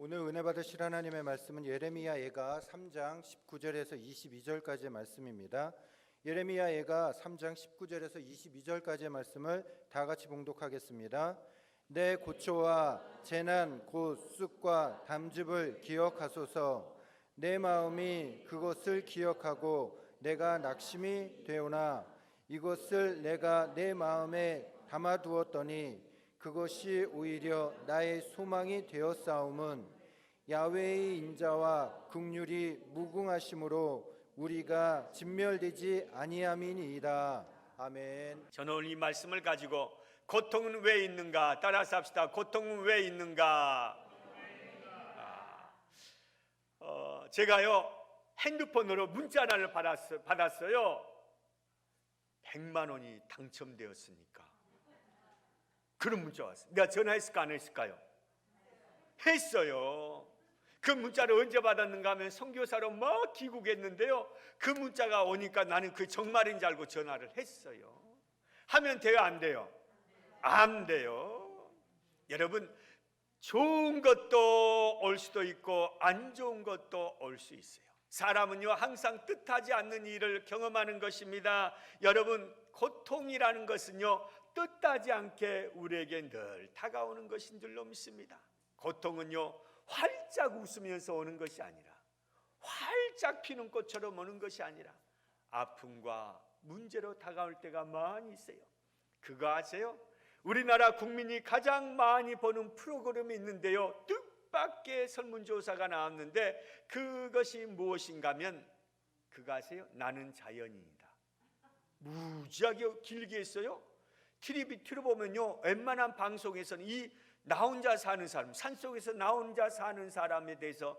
오늘 은혜 받으실 하나님의 말씀은 예레미야 예가 3장 19절에서 22절까지의 말씀입니다. 예레미야 예가 3장 19절에서 22절까지의 말씀을 다 같이 봉독하겠습니다. 내 고초와 재난 곧 쑥과 담즙을 기억하소서. 내 마음이 그것을 기억하고 내가 낙심이 되오나 이것을 내가 내 마음에 담아두었더니 그것이 오히려 나의 소망이 되었사옴은 야훼의 인자와 긍휼이 무궁하심으로 우리가 진멸되지 아니함이니이다. 아멘. 저는 오늘 이 말씀을 가지고 고통은 왜 있는가 따라서 합시다. 고통은 왜 있는가? 제가요 핸드폰으로 문자 하나를 받았어요. 100만 원이 당첨되었으니까. 그런 문자 왔어요. 내가 전화했을까 안 했을까요? 했어요. 그 문자를 언제 받았는가 하면 선교사로 막 귀국했는데요, 그 문자가 오니까 나는 그 정말인지 알고 전화를 했어요. 하면 돼요 안 돼요? 안 돼요. 여러분, 좋은 것도 올 수도 있고 안 좋은 것도 올 수 있어요. 사람은요 항상 뜻하지 않는 일을 경험하는 것입니다. 여러분, 고통이라는 것은요 뜻하지 않게 우리에게 늘 다가오는 것인 줄로 믿습니다. 고통은요 활짝 웃으면서 오는 것이 아니라, 활짝 피는 꽃처럼 오는 것이 아니라 아픔과 문제로 다가올 때가 많이 있어요. 그거 아세요? 우리나라 국민이 가장 많이 보는 프로그램이 있는데요, 뜻밖의 설문조사가 나왔는데 그것이 무엇인가 하면 그거 아세요? 나는 자연인이다. 무지하게 길게 했어요. TV 틀어보면요 웬만한 방송에서는 이 나 혼자 사는 사람, 산속에서 나 혼자 사는 사람에 대해서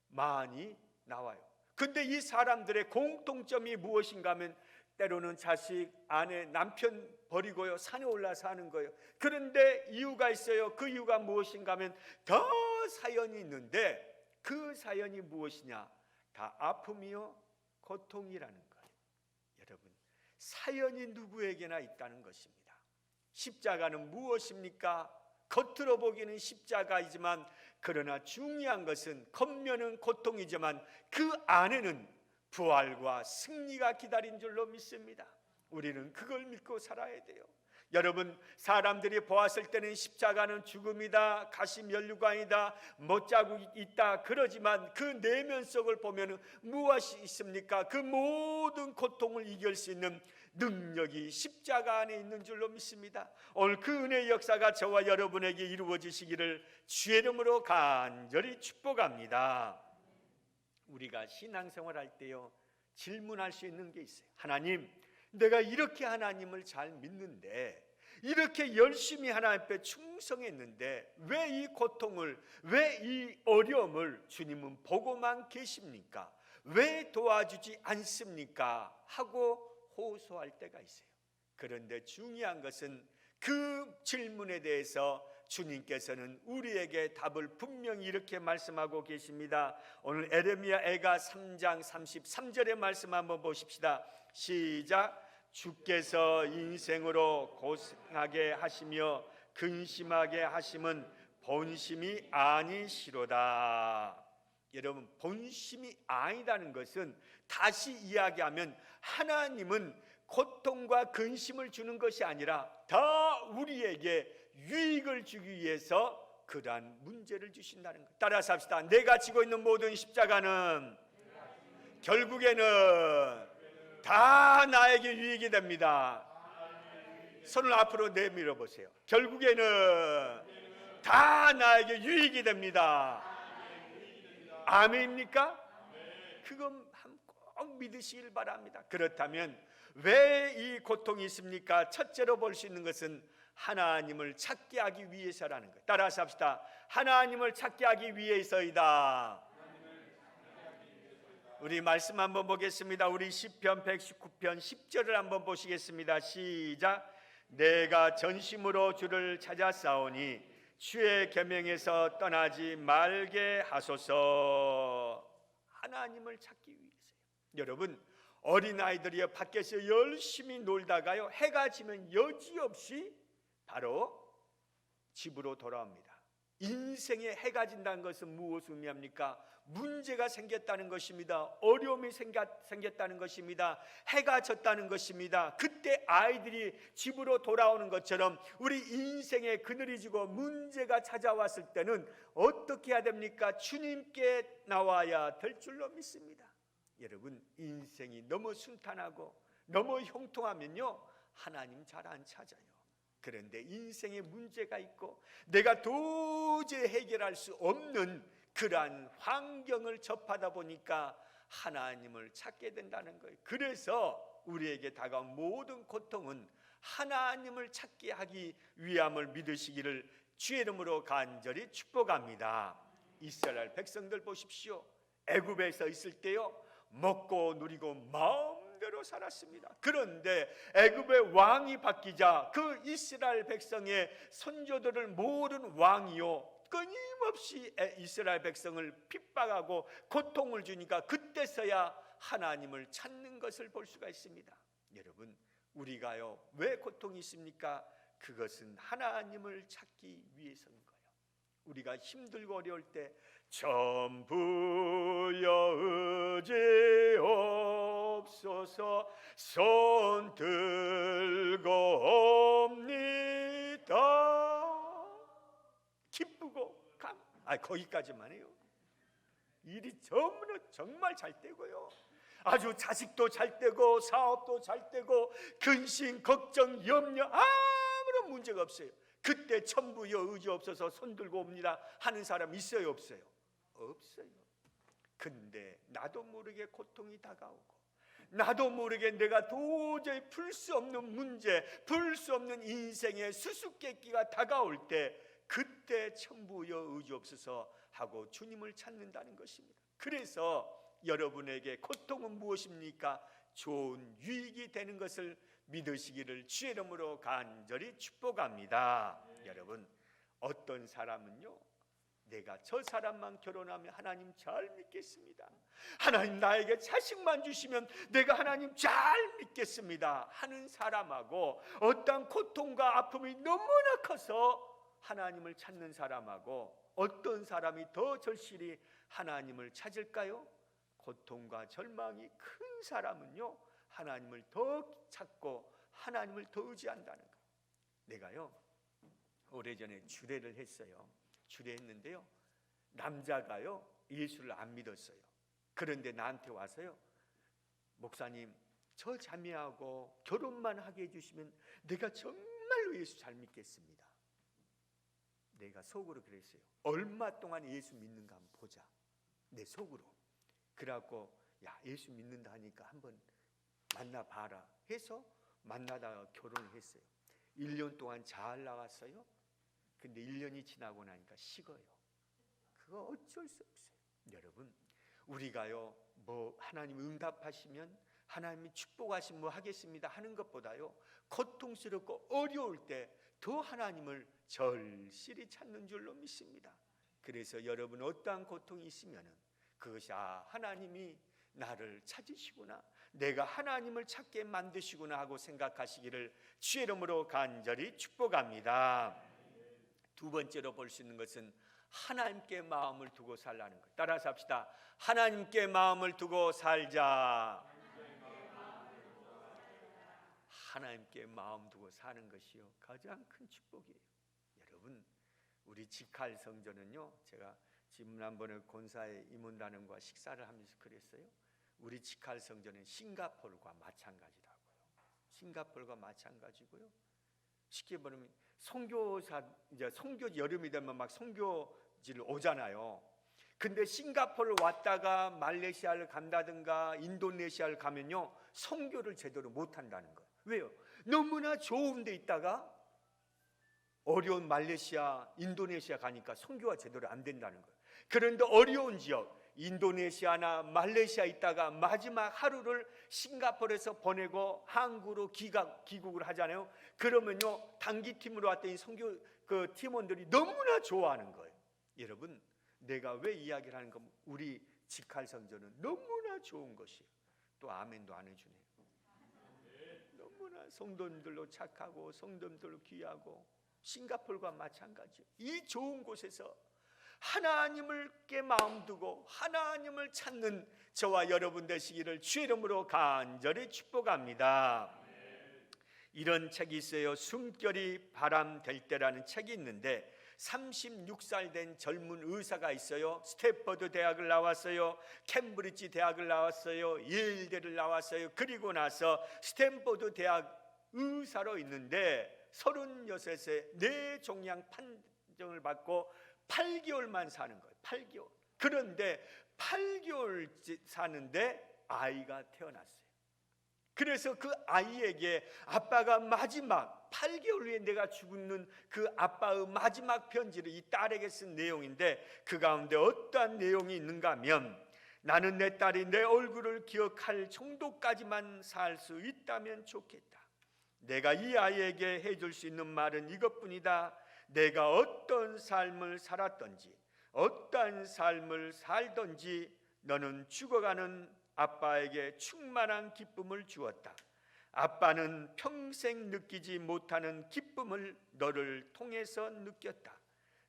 많이 나와요. 근데 이 사람들의 공통점이 무엇인가 하면 때로는 자식, 아내, 남편 버리고요 산에 올라 사는 거예요. 그런데 이유가 있어요. 그 이유가 무엇인가 하면 더 사연이 있는데, 그 사연이 무엇이냐? 다 아픔이요 고통이라는 거예요. 여러분, 사연이 누구에게나 있다는 것입니다. 십자가는 무엇입니까? 겉으로 보기는 십자가이지만, 그러나 중요한 것은 겉면은 고통이지만 그 안에는 부활과 승리가 기다린 줄로 믿습니다. 우리는 그걸 믿고 살아야 돼요. 여러분, 사람들이 보았을 때는 십자가는 죽음이다, 가시면류관이다, 못자국이 있다 그러지만 그 내면 속을 보면 무엇이 있습니까? 그 모든 고통을 이길 수 있는 능력이 십자가 안에 있는 줄로 믿습니다. 오늘 그 은혜의 역사가 저와 여러분에게 이루어지시기를 주의 이름으로 간절히 축복합니다. 우리가 신앙생활 할 때요 질문할 수 있는 게 있어요. 하나님, 내가 이렇게 하나님을 잘 믿는데, 이렇게 열심히 하나님 앞에 충성했는데 왜 이 고통을, 왜 이 어려움을 주님은 보고만 계십니까? 왜 도와주지 않습니까? 하고 호소할 때가 있어요. 그런데 중요한 것은 그 질문에 대해서 주님께서는 우리에게 답을 분명히 이렇게 말씀하고 계십니다. 오늘 예레미야 애가 3장 33절의 말씀 한번 보십시다. 시작. 주께서 인생으로 고생하게 하시며 근심하게 하심은 본심이 아니시로다. 여러분, 본심이 아니다는 것은 다시 이야기하면 하나님은 고통과 근심을 주는 것이 아니라 다 우리에게 유익을 주기 위해서 그러한 문제를 주신다는 것. 따라서 합시다. 내가 지고 있는 모든 십자가는 결국에는 다 나에게 유익이 됩니다. 손을 앞으로 내밀어 보세요. 결국에는 다 나에게 유익이 됩니다. 아멘입니까? 그건 꼭 믿으시길 바랍니다. 그렇다면 왜 이 고통이 있습니까? 첫째로 볼 수 있는 것은 하나님을 찾게 하기 위해서라는 거예요. 따라서 합시다. 하나님을 찾게 하기 위해서이다. 우리 말씀 한번 보겠습니다. 우리 시편 119편 10절을 한번 보시겠습니다. 시작. 내가 전심으로 주를 찾아싸우니 주의 계명에서 떠나지 말게 하소서. 하나님을 찾기 위해서요. 여러분, 어린아이들이 밖에서 열심히 놀다가요 해가 지면 여지없이 바로 집으로 돌아옵니다. 인생에 해가 진다는 것은 무엇을 의미합니까? 문제가 생겼다는 것입니다. 어려움이 생겼다는 것입니다. 해가 졌다는 것입니다. 그때 아이들이 집으로 돌아오는 것처럼 우리 인생에 그늘이 지고 문제가 찾아왔을 때는 어떻게 해야 됩니까? 주님께 나와야 될 줄로 믿습니다. 여러분, 인생이 너무 순탄하고 너무 형통하면요, 하나님 잘 안 찾아요. 그런데 인생에 문제가 있고 내가 도저히 해결할 수 없는 그러한 환경을 접하다 보니까 하나님을 찾게 된다는 거예요. 그래서 우리에게 다가온 모든 고통은 하나님을 찾게 하기 위함을 믿으시기를 주의 이름으로 간절히 축복합니다. 이스라엘 백성들 보십시오. 애굽에서 있을 때요, 먹고 누리고 마음대로 살았습니다. 그런데 애굽의 왕이 바뀌자 그 이스라엘 백성의 선조들을 모든 왕이요 끊임없이 이스라엘 백성을 핍박하고 고통을 주니까 그때서야 하나님을 찾는 것을 볼 수가 있습니다. 여러분, 우리가요 왜 고통이 있습니까? 그것은 하나님을 찾기 위해서인 거예요. 우리가 힘들고 어려울 때 전부여 의지 없소서 손 들고 옵니다. 기쁘고 거기까지만 해요. 일이 정말 잘 되고요, 아주 자식도 잘 되고 사업도 잘 되고 근심 걱정 염려 아무런 문제가 없어요. 그때 천부여 의지 없어서 손들고 옵니다 하는 사람 있어요 없어요? 없어요. 근데 나도 모르게 고통이 다가오고 나도 모르게 내가 도저히 풀 수 없는 문제, 풀 수 없는 인생의 수수께끼가 다가올 때 그때 천부여 의지 없어서 하고 주님을 찾는다는 것입니다. 그래서 여러분에게 고통은 무엇입니까? 좋은 유익이 되는 것을 믿으시기를 주의 이름으로 간절히 축복합니다. 여러분, 어떤 사람은요, 내가 저 사람만 결혼하면 하나님 잘 믿겠습니다, 하나님 나에게 자식만 주시면 내가 하나님 잘 믿겠습니다 하는 사람하고, 어떤 고통과 아픔이 너무나 커서 하나님을 찾는 사람하고, 어떤 사람이 더 절실히 하나님을 찾을까요? 고통과 절망이 큰 사람은요 하나님을 더 찾고 하나님을 더 의지한다는 거예요. 내가요 오래전에 주례를 했어요. 주례했는데요, 남자가요 예수를 안 믿었어요. 그런데 나한테 와서요, 목사님 저 자매하고 결혼만 하게 해주시면 내가 정말로 예수 잘 믿겠습니다. 내가 속으로 그랬어요. 얼마 동안 예수 믿는가 한번 보자, 내 속으로. 그래갖고 야, 예수 믿는다 하니까 한번 만나봐라 해서 만나다가 결혼을 했어요. 1년 동안 잘 나왔어요. 근데 1년이 지나고 나니까 식어요. 그거 어쩔 수 없어요. 여러분, 우리가요 뭐 하나님 응답하시면 하나님이 축복하시면 뭐 하겠습니다 하는 것보다요, 고통스럽고 어려울 때 더 하나님을 절실히 찾는 줄로 믿습니다. 그래서 여러분 어떠한 고통이 있으면은 그것이 하나님이 나를 찾으시구나, 내가 하나님을 찾게 만드시구나 하고 생각하시기를 주의 이름으로 간절히 축복합니다. 두 번째로 볼 수 있는 것은 하나님께 마음을 두고 살라는 것. 따라서 합시다. 하나님께 마음을 두고 살자. 하나님께 마음 두고 사는 것이요 가장 큰 축복이에요. 여러분, 우리 직할 성전은요, 제가 지난번에 권사의 임원단원과 식사를 하면서 그랬어요. 우리 직할 성전은 싱가포르와 마찬가지라고요. 싱가포르가 마찬가지고요. 쉽게 말하면 선교사, 이제 선교 여름이 되면 막 선교지를 오잖아요. 근데 싱가포르 왔다가 말레이시아를 간다든가 인도네시아를 가면요 선교를 제대로 못 한다는 거예요. 왜요? 너무나 좋은 데 있다가 어려운 말레이시아, 인도네시아 가니까 선교가 제대로 안 된다는 거예요. 그런데 어려운 지역 인도네시아나 말레이시아 있다가 마지막 하루를 싱가포르에서 보내고 한국으로 귀국을 하잖아요. 그러면요 단기팀으로 왔더니 선교 그 팀원들이 너무나 좋아하는 거예요. 여러분, 내가 왜 이야기를 하는 건 우리 직할 성전은 너무나 좋은 것이에요. 또 아멘도 안 해주네요. 너무나 성도님들로 착하고 성도님들로 귀하고 싱가포르와 마찬가지요. 이 좋은 곳에서 하나님을께 마음 두고 하나님을 찾는 저와 여러분 되시기를 주의 이름으로 간절히 축복합니다. 이런 책이 있어요. 숨결이 바람 될 때라는 책이 있는데 36살 된 젊은 의사가 있어요. 스탠퍼드 대학을 나왔어요. 캠브리지 대학을 나왔어요. 예일대를 나왔어요. 그리고 나서 스탠퍼드 대학 의사로 있는데 36세 뇌종양 판정을 받고 8개월만 사는 거예요. 8개월. 그런데 8개월 사는데 아이가 태어났어요. 그래서 그 아이에게 아빠가 마지막 8개월 후에 내가 죽는 그 아빠의 마지막 편지를 이 딸에게 쓴 내용인데, 그 가운데 어떠한 내용이 있는가 하면, 나는 내 딸이 내 얼굴을 기억할 정도까지만 살 수 있다면 좋겠다. 내가 이 아이에게 해줄 수 있는 말은 이것뿐이다. 내가 어떤 삶을 살았던지 어떠한 삶을 살던지 너는 죽어가는 아빠에게 충만한 기쁨을 주었다. 아빠는 평생 느끼지 못하는 기쁨을 너를 통해서 느꼈다.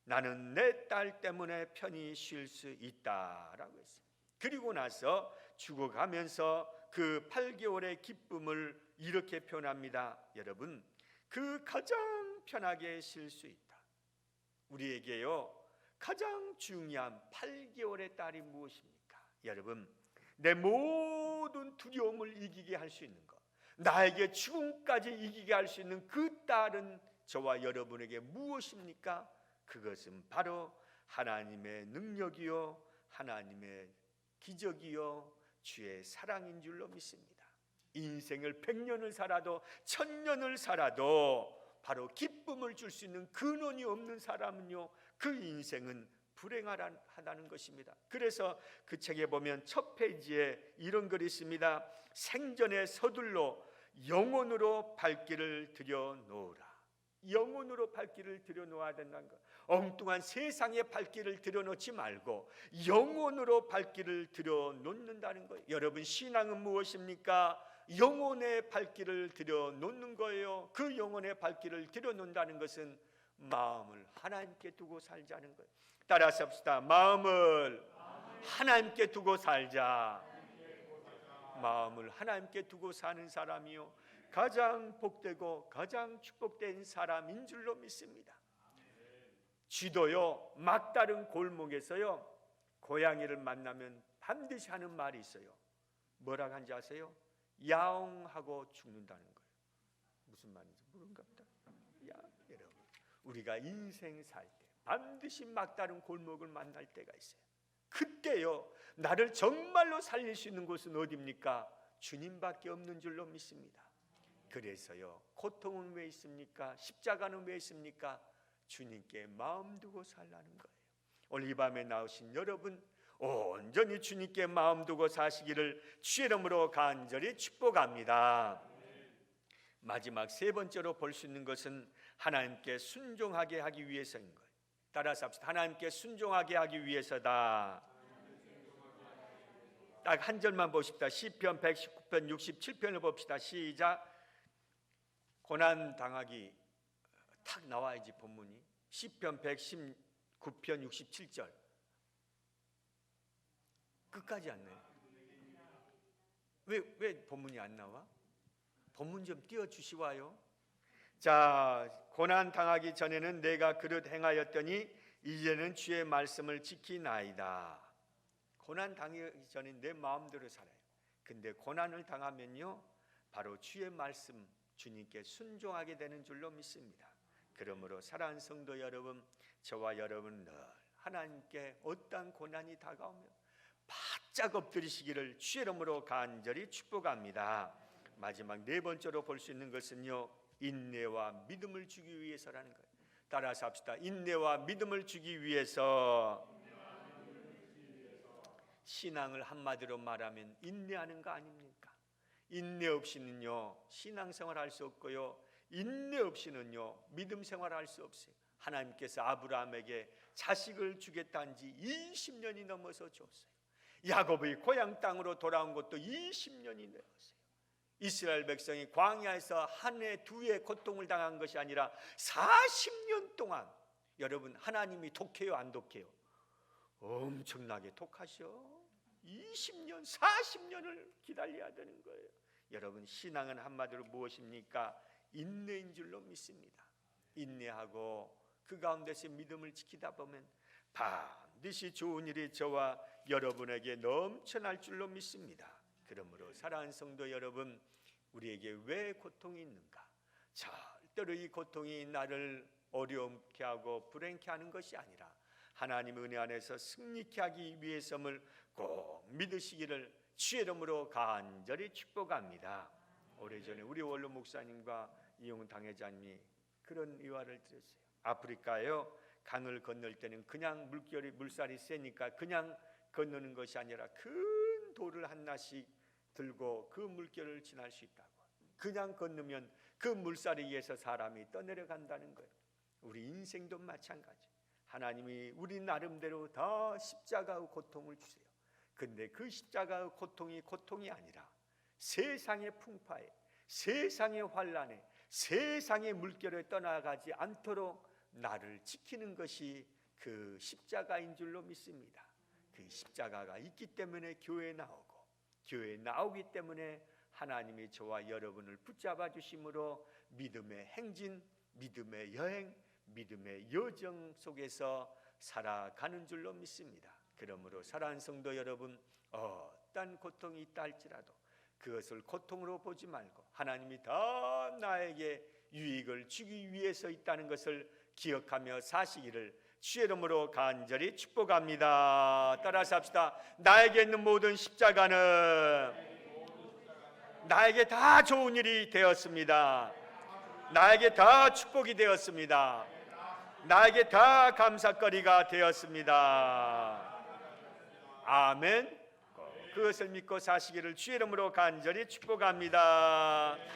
나는 내 딸 때문에 편히 쉴 수 있다라고 했습니다. 그리고 나서 죽어가면서 그 8개월의 기쁨을 이렇게 표현합니다. 여러분, 그 가장 편하게 쉴 수 있다. 우리에게요, 가장 중요한 8개월의 딸이 무엇입니까? 여러분, 내 모든 두려움을 이기게 할 수 있는 것, 나에게 죽음까지 이기게 할 수 있는 그 딸은 저와 여러분에게 무엇입니까? 그것은 바로 하나님의 능력이요, 하나님의 기적이요, 주의 사랑인 줄로 믿습니다. 인생을 100년을 살아도 1000년을 살아도 바로 기쁨을 줄 수 있는 근원이 없는 사람은요, 그 인생은 불행하다는 것입니다. 그래서 그 책에 보면 첫 페이지에 이런 글이 있습니다. 생전에 서둘러 영혼으로 발길을 들여놓으라. 영혼으로 발길을 들여놓아야 된다는 것. 엉뚱한 세상에 발길을 들여놓지 말고 영혼으로 발길을 들여놓는다는 거예요. 여러분, 신앙은 무엇입니까? 영혼의 발길을 들여놓는 거예요. 그 영혼의 발길을 들여놓는다는 것은 마음을 하나님께 두고 살자는 거예요. 따라서 합시다. 마음을 하나님께 두고 살자. 마음을 하나님께 두고 사는 사람이요, 가장 복되고 가장 축복된 사람인 줄로 믿습니다. 쥐도요, 막다른 골목에서요, 고양이를 만나면 반드시 하는 말이 있어요. 뭐라고 하는지 아세요? 야옹하고 죽는다는 거예요. 무슨 말인지 모르는가 보다. 여러분, 우리가 인생 살 때 반드시 막다른 골목을 만날 때가 있어요. 그때요, 나를 정말로 살릴 수 있는 곳은 어디입니까? 주님밖에 없는 줄로 믿습니다. 그래서요, 고통은 왜 있습니까? 십자가는 왜 있습니까? 주님께 마음 두고 살라는 거예요. 오늘 이 밤에 나오신 여러분, 온전히 주님께 마음 두고 사시기를 주의 이름으로 간절히 축복합니다. 마지막 세 번째로 볼 수 있는 것은 하나님께 순종하게 하기 위해서인 거예요. 따라서 합시다. 하나님께 순종하게 하기 위해서다. 딱 한 절만 보십시다. 시편 119편 67편을 봅시다. 시작. 고난 당하기 탁 나와야지 본문이. 시편 119편 67절 끝까지 안 나요. 왜 본문이 안 나와? 본문 좀 띄워주시와요. 자, 고난 당하기 전에는 내가 그릇 행하였더니 이제는 주의 말씀을 지키나이다. 고난 당하기 전에 내 마음대로 살아요. 근데 고난을 당하면요, 바로 주의 말씀, 주님께 순종하게 되는 줄로 믿습니다. 그러므로 사랑하는 성도 여러분, 저와 여러분 늘 하나님께 어떠한 고난이 다가오면 바짝 엎드리시기를 주의 이름으로 간절히 축복합니다. 마지막 네 번째로 볼 수 있는 것은요, 인내와 믿음을 주기 위해서라는 거예요. 따라서 합시다. 인내와 믿음을 주기 위해서. 신앙을 한마디로 말하면 인내하는 거 아닙니까? 인내 없이는요, 신앙생활 할 수 없고요, 인내 없이는요, 믿음 생활 할 수 없어요. 하나님께서 아브라함에게 자식을 주겠다는 지 20년이 넘어서 줬어요. 야곱의 고향 땅으로 돌아온 것도 20년이 넘었어요. 이스라엘 백성이 광야에서 한 해, 두 해 고통을 당한 것이 아니라 40년 동안, 여러분 하나님이 독해요 안 독해요? 엄청나게 독하셔. 20년, 40년을 기다려야 되는 거예요. 여러분 신앙은 한마디로 무엇입니까? 인내인 줄로 믿습니다. 인내하고 그 가운데서 믿음을 지키다 보면 반드시 좋은 일이 저와 여러분에게 넘쳐날 줄로 믿습니다. 그러므로 사랑하는 성도 여러분, 우리에게 왜 고통이 있는가? 절대로 이 고통이 나를 어려움케 하고 불행케 하는 것이 아니라 하나님 은혜 안에서 승리케 하기 위해서임을 꼭 믿으시기를 주의 이름으로 간절히 축복합니다. 오래전에 우리 원로 목사님과 이용 당회장님이 그런 의화를 드렸어요. 아프리카요, 강을 건널 때는 그냥 물살이 세니까 그냥 건너는 것이 아니라 큰 돌을 하나씩 들고 그 물결을 지날 수 있다고. 그냥 건너면 그 물살에 의해서 사람이 떠내려간다는 거예요. 우리 인생도 마찬가지. 하나님이 우리 나름대로 다 십자가의 고통을 주세요. 근데 그 십자가의 고통이 아니라 세상의 풍파에, 세상의 환란에, 세상의 물결에 떠나가지 않도록 나를 지키는 것이 그 십자가인 줄로 믿습니다. 그 십자가가 있기 때문에 교회에 나오고, 교회에 나오기 때문에 하나님이 저와 여러분을 붙잡아 주심으로 믿음의 행진, 믿음의 여행, 믿음의 여정 속에서 살아가는 줄로 믿습니다. 그러므로 사랑하는 성도 여러분, 어떤 고통이 있다 할지라도 그것을 고통으로 보지 말고 하나님이 더 나에게 유익을 주기 위해서 있다는 것을 기억하며 사시기를 주의 이름으로 간절히 축복합니다. 따라서 합시다. 나에게 있는 모든 십자가는 나에게 다 좋은 일이 되었습니다. 나에게 다 축복이 되었습니다. 나에게 다 감사거리가 되었습니다. 아멘. 그것을 믿고 사시기를 주의 이름으로 간절히 축복합니다.